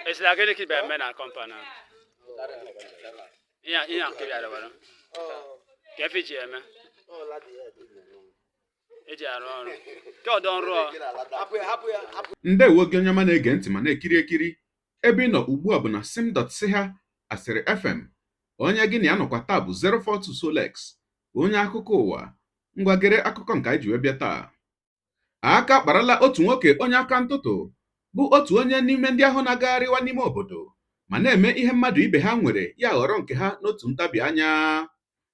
It's like a little bit men and company. Yeah, keep it over. Cafe, man. Ndewo gị onye ọma na-ege ntị ma na-ekiri ekiri ebe ị nọ ugbu a bụ na sim.si ha asịrị FM. Onye gị na ya nọkwa taa bụ 042 Solex, onye akụkọ ụwa. Ngwagere akụkọ nke anyị ji wee bịa taa. Aka kparala otu nwoke onye aka ntụtụ bụ otu onye n'ime ndị ahụ na-agagharịwa n'ime obodo ma na-eme ihe mmadụ ibe ha nwere ya ghọrọ nke ha n'otu ntabi anya.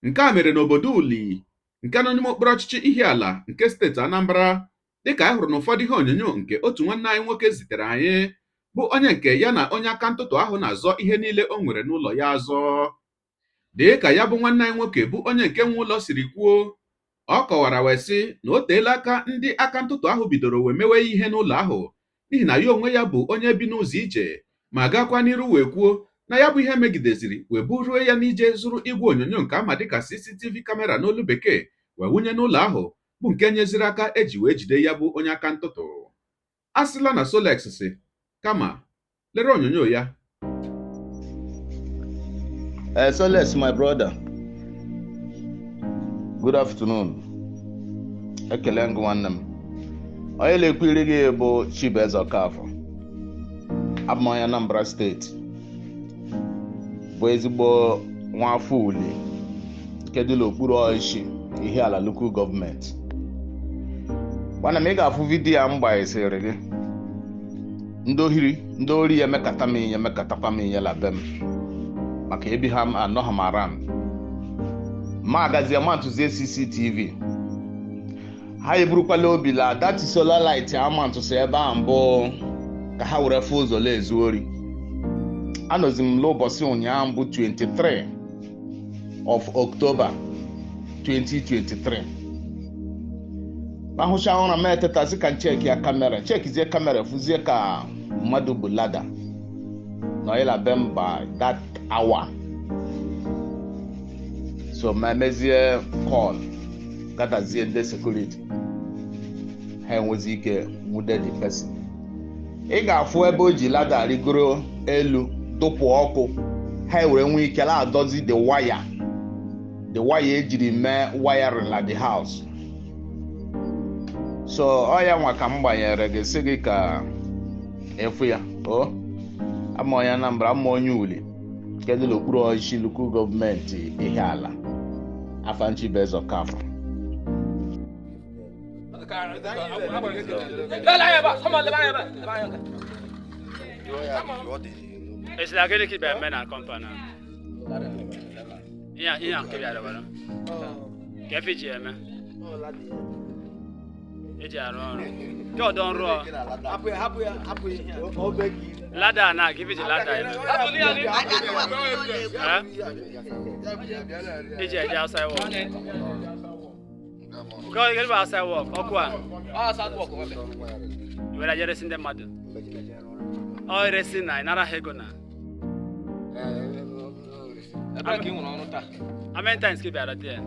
Nke a mere n'obodo Uli nke nọ n'ime okpuru ọchịchị Ihiala nke steeti Anambra, dịka anyị hụrụ n'ụfọdụ ihe onyonyo nke otu nwanne anyị nwoke zitere anyị bụ onye nke ya na onye aka ntụtụ ahụ na-azọ ihe niile o nwere n'ụlọ ya azọ. Dịka ya bụ nwanne anyị nwoke bụ onye nke nwe ụlọ siri kwuo, ọ kọwara wee sị na o teela aka ndị aka ntụtụ ahụ bidoro wee mewe ihe n'ụlọ ahụ n'ihi na ya onwe ya bụ onye bi n'ụzọ ije, ma gakwa n'iru wee kwuo na ya bụ ihe megideziri wee buruo ya n'ije zụrụ igwe onyonyo nke ama dịka CCTV kamera n'olu bekee wee wunye n'ụlọ ahụ bụ nke nyeziri aka eji wee jide ya bụ onye aka ntụtụ. A sịla na Solex si kama lere onyonyo ya. Solex, my brother. Good afternoon. Ekele ngụ nwanne m. Onye na-ekwiri gị bụ Chibueze Okafọ. Abụ m onye Anambra steeti. Bụ ezigbo nwafọ Uli nke dị n'okpuru ọchịchị Ihiala local government. Nwanne m, ị ga-afụ vidiyo ya m gbanyesịrị gị. Ndị ori ya emekatakwa m ihe la be m maka ebi ha anọ ha mara m. Ma agazie ma ntụzie CCTV. Ha eburukwala obi la dati solar light ama ntụsị ebe a mbụ ka ha were fụ ụzọ ezu ori. Anọzi m n'ụbọchị ụnyaahụ bụ 23 of October 2023. Ma hụcha ụra m etetazi ka ncheki ya kamera, chekizie kamera fụzie ka mmadụ bụ lada nọ ịla be m by that hour. So ma mezie call gadazie ndị security ha enwezi ike nwude the person. Ị ga-afụ ebe o ji lada rigoro elu tụpụ ọkụ, ha were nwee ike la adozi the wire ejiri mee wiring la the house. So ọ ya nwa ka m gbanyere gị sị gị ka efu ya. Ama onye Anambra, ama onye Uli nke dị n'okpuru ọchịchị local gọọmenti Ihiala, afa Chibueze Okafọ. It's like a little bit men and company. Yeah, keep it over. Cafe, man. Go don't roll. Ladder now, give it the ladder. It's outside walk. Go get outside walk. Outside walk. You are just in the mud. Oh, racing now, not a hegona. How many times keep it out there?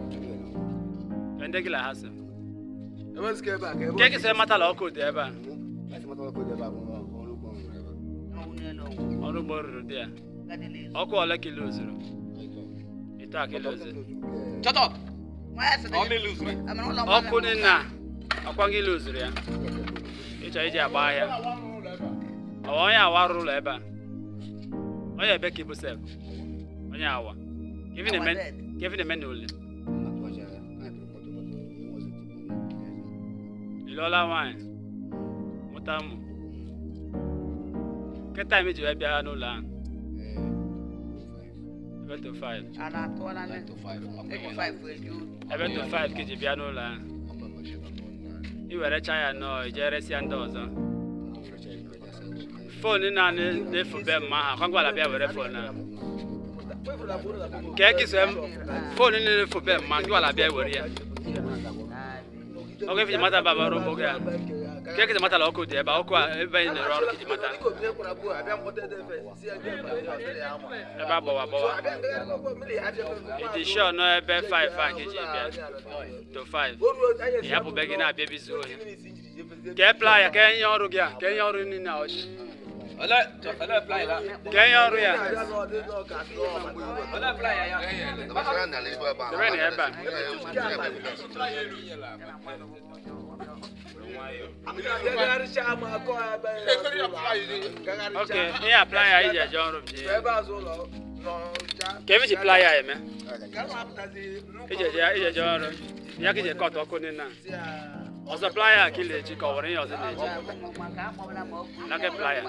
And they get a hassle. Take a matter of code ever. Honorable there. I'll call a loser. It's a loser. Shut up! Only loser. I'm couldn't now. I'll call you loser. It's a buyer. Oh, I want rule ever. Oh, yeah, Becky yourself. Oh, yeah, giving a menu. Lola wine. Motamu. What time is you be no land? 7 to 5. And I told 9 to 5. 7 to 5 kg be no land. You were a child no, Jerry and dozen. Phone in and they for them, ma. Can't go to be a phone. Cake is phone in for them, man. You are a bear warrior. Okay, if you matter about Roboga, take the matter local there, but everybody in the road. It is sure no about 5 kg to 5. The apple begging our baby zoo. Kee playa, kee ihe ọrụ gị a, kee ihe ọrụ niile a ọchị. Kee ihe ọrụ ya. Debe na ebe a. Okay, ihe a playa iji eje ọrụ bụ ka ebe ji playa eme. Iji eje ọrụ, ya ka iji kọt ọkụ niile a. Ọzọ playa ka ị na-eji ka ọ were ihe ọzọ na-eji. Lake playa.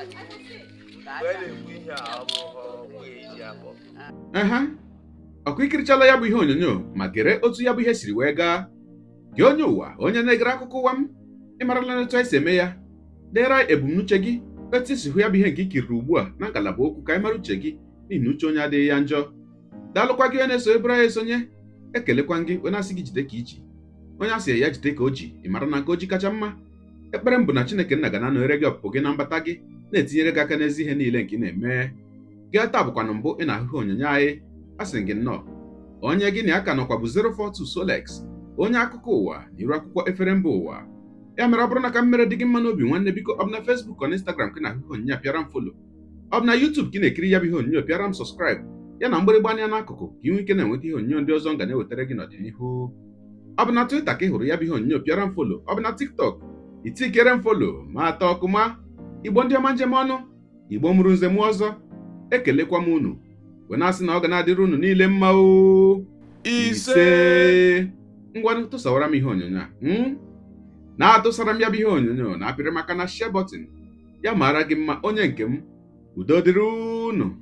Ọkụ ikirichala ya bụ ihe onyonyo ma gere otu ya bụ ihe siri wee gaa. Gị onye ụwa onye na-egere akụkọ ụwa m ịmarala etu anyị si eme ya, deere ebumnuche gị etu isi hụ ya bụ ihe nke ikiriri ugbu a na ngalaba okwu ka anyị mara uche gị n'ihi na uche onye adịghị ya njọ. Daalụkwa gị onye na-eso ebere anyị esonye, ekelekwa gị onye asị gị jide ka iji, onye asị ya jide ka o ji, ị mara na nke o ji kacha mma. Ekpere m bụ na Chineke nna ga na-anọnyere gị ọpụpụ gị na mbata gị, na-etinyere gị aka n'ezi ihe niile nke ị na-eme. Gị taa bụkwanụ mbụ ị na-ahụ onyonyo anyị, a sị gị nnọọ. Onye gị na aka nọkwa bụ 042 Solex, onye akụkọ ụwa n'iru akwụkwọ efere mba ụwa. Ya mere ọ bụrụ na ka m mere dị gị mma n'obi nwanne, biko ọ bụ na Facebook ọ na Instagram ka ị na-ahụ onyonyo pịara m folo, ọ bụ na YouTube ka ị na-ekiri ya bụ ihe onyonyo pịara m sọskraịb, ya na mgbịrịgba anya n'akụkụ ka ị nwee ike na-enweta ihe onyonyo ndị ọzọ m ga na-ewetara gị n'ọdịnihu. Ọ bụ na Twitter ka ị hụrụ ya bụ ihe onyonyo pịara m folo, ọ bụ na TikTok itikere m folo ma atọ ọkụma. Igbo ndị ọma njem ọnụ, Igbo mụrụ nze m ọzọ, ekelekwa m unu wee na-asị na ọ ga na-adịrị unu niile mma o. Ise ngwa tụsawara m ihe onyonyo a na-atụsara m ya bụ ihe onyonyo na apịrị maka na share button ya mara gị mma onye nke m. Udo dịrị unu.